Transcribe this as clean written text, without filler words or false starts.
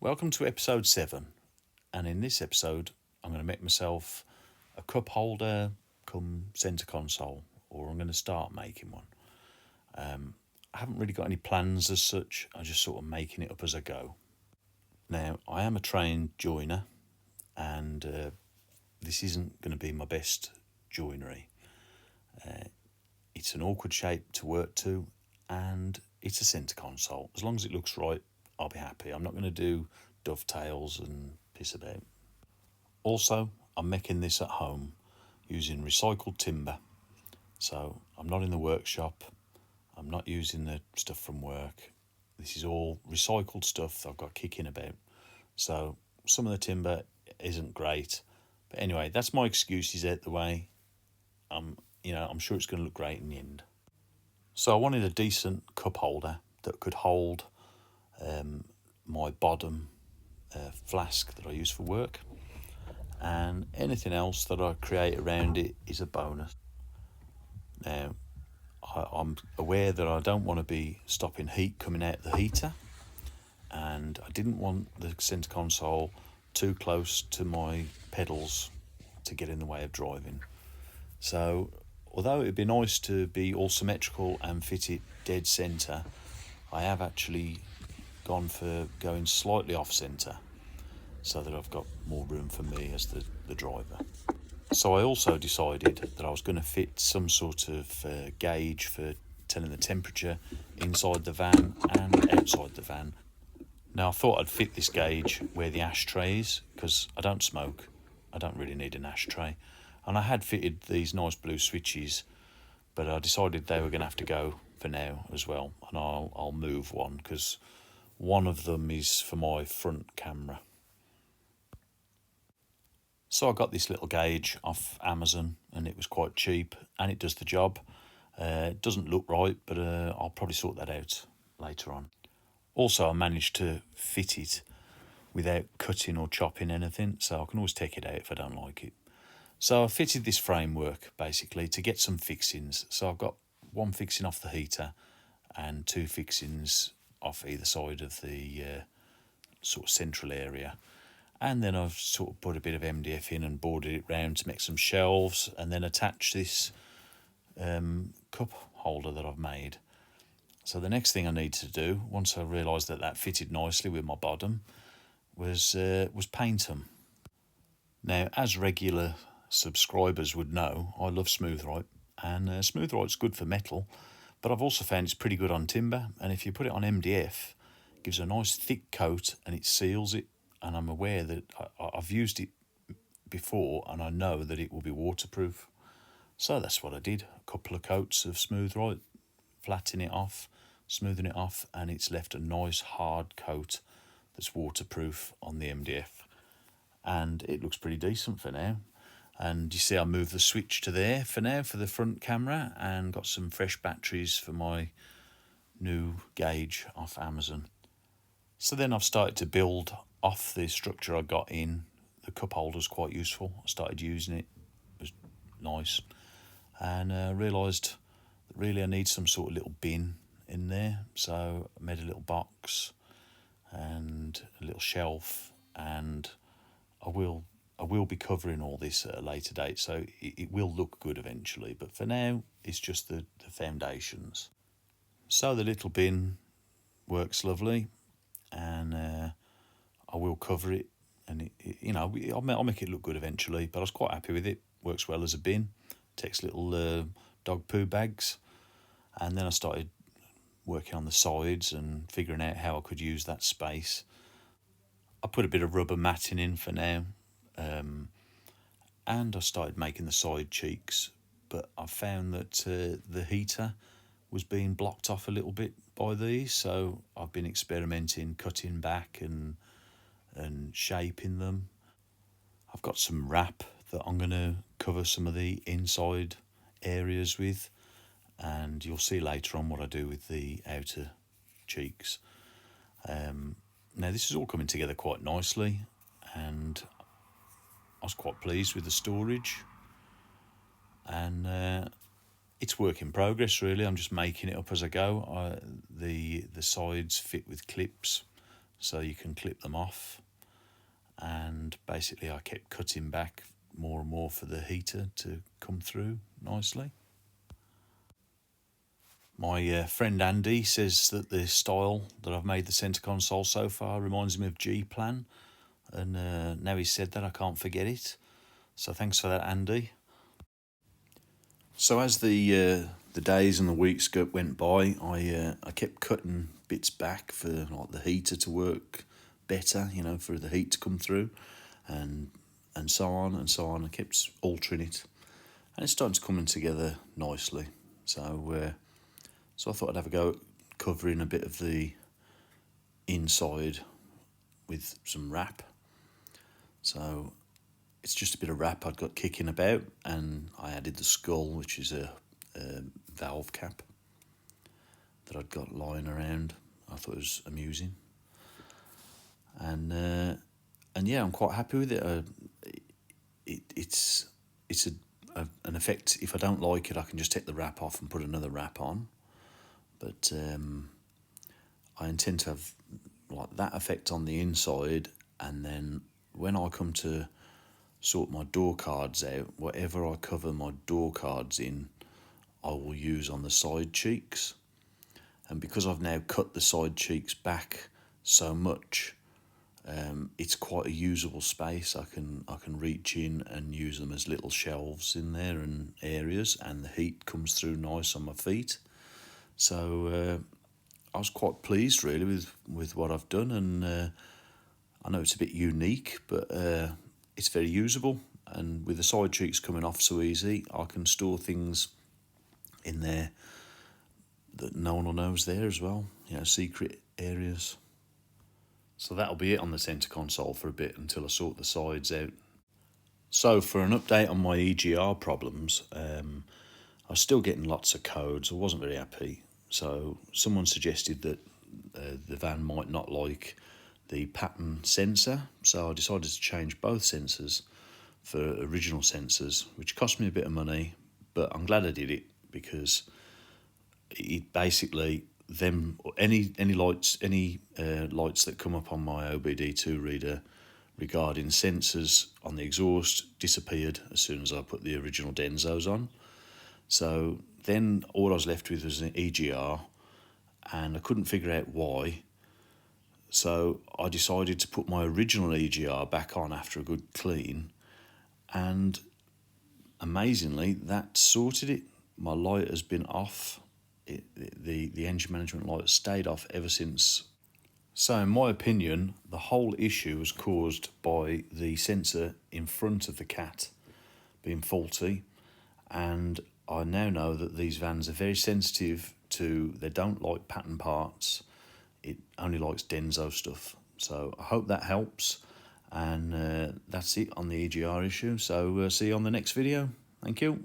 Welcome to episode 7, and in this episode I'm going to make myself a cup holder come centre console, or I'm going to start making one. I haven't really got any plans as such, I'm just sort of making it up as I go. Now, I am a trained joiner, and this isn't going to be my best joinery. It's an awkward shape to work to, and it's a centre console. As long as it looks right, I'll be happy. I'm not going to do dovetails and piss about. Also, I'm making this at home using recycled timber. So I'm not in the workshop. I'm not using the stuff from work. This is all recycled stuff I've got kicking about. So some of the timber isn't great. But anyway, that's my excuses out the way. I'm sure it's going to look great in the end. So I wanted a decent cup holder that could hold my bottom flask that I use for work, and anything else that I create around it is a bonus. Now, I'm aware that I don't want to be stopping heat coming out the heater, and I didn't want the centre console too close to my pedals to get in the way of driving. So although it would be nice to be all symmetrical and fit it dead centre, I have actually gone for going slightly off centre so that I've got more room for me as the driver. So I also decided that I was going to fit some sort of gauge for telling the temperature inside the van and outside the van. Now I thought I'd fit this gauge where the ashtray is, because I don't smoke, I don't really need an ashtray. And I had fitted these nice blue switches, but I decided they were going to have to go for now as well, and I'll move one because one of them is for my front camera. So I got this little gauge off Amazon, and it was quite cheap, and it does the job. It doesn't look right, but I'll probably sort that out later on. Also, I managed to fit it without cutting or chopping anything, so I can always take it out if I don't like it. So I fitted this framework basically to get some fixings. So I've got one fixing off the heater and two fixings off either side of the sort of central area. And then I've sort of put a bit of MDF in and boarded it round to make some shelves, and then attach this cup holder that I've made. So the next thing I need to do, once I realised that fitted nicely with my bottom, was paint them. Now, as regular subscribers would know, I love Smooth-Right, and Smooth-Right's good for metal, but I've also found it's pretty good on timber, and if you put it on MDF, it gives a nice thick coat and it seals it, and I'm aware that I've used it before and I know that it will be waterproof. So that's what I did, a couple of coats of Smooth-Right, flattening it off, smoothing it off, and it's left a nice hard coat that's waterproof on the MDF. And it looks pretty decent for now. And you see I moved the switch to there for now for the front camera, and got some fresh batteries for my new gauge off Amazon. So then I've started to build off the structure I got in. The cup holder's quite useful. I started using it. It was nice. And I realised that really I need some sort of little bin in there. So I made a little box and a little shelf, and I will be covering all this at a later date, so it will look good eventually, but for now it's just the foundations. So the little bin works lovely, and I will cover it, and I'll make it look good eventually, but I was quite happy with it. Works well as a bin, takes little dog poo bags, and then I started working on the sides and figuring out how I could use that space. I put a bit of rubber matting in for now, and I started making the side cheeks, but I found that the heater was being blocked off a little bit by these, so I've been experimenting, cutting back and shaping them. I've got some wrap that I'm going to cover some of the inside areas with, and you'll see later on what I do with the outer cheeks. Now this is all coming together quite nicely, and I was quite pleased with the storage, and it's work in progress really. I'm just making it up as I go. The sides fit with clips so you can clip them off. And basically I kept cutting back more and more for the heater to come through nicely. My friend Andy says that the style that I've made the centre console so far reminds him of G-Plan, and now he's said that, I can't forget it. So thanks for that, Andy. So as the days and the weeks went by, I kept cutting bits back for like the heater to work better, you know, for the heat to come through, and so on and so on. I kept altering it, and it's starting to come in together nicely. So I thought I'd have a go at covering a bit of the inside with some wrap. So it's just a bit of wrap I'd got kicking about, and I added the skull, which is a valve cap that I'd got lying around. I thought it was amusing, and yeah, I'm quite happy with it. It's an effect. If I don't like it, I can just take the wrap off and put another wrap on. But I intend to have like that effect on the inside, and then when I come to sort my door cards out, whatever I cover my door cards in, I will use on the side cheeks. And because I've now cut the side cheeks back so much, it's quite a usable space. I can reach in and use them as little shelves in there and areas, and the heat comes through nice on my feet. So I was quite pleased really with what I've done, and I know it's a bit unique, but it's very usable. And with the side cheeks coming off so easy, I can store things in there that no one will know is there as well, you know, secret areas. So that'll be it on the centre console for a bit until I sort the sides out. So for an update on my EGR problems, I was still getting lots of codes. I wasn't very happy. So someone suggested that the van might not like the pattern sensor. So I decided to change both sensors for original sensors, which cost me a bit of money, but I'm glad I did it, because it basically any lights that come up on my OBD2 reader regarding sensors on the exhaust disappeared as soon as I put the original Denzos on. So then all I was left with was an EGR, and I couldn't figure out why. So I decided to put my original EGR back on after a good clean, and amazingly that sorted it. My light has been off. The engine management light has stayed off ever since. So in my opinion, the whole issue was caused by the sensor in front of the cat being faulty, and I now know that these vans are very sensitive to, they don't like pattern parts, it only likes Denso stuff. So I hope that helps, and that's it on the EGR issue. So see you on the next video. Thank you.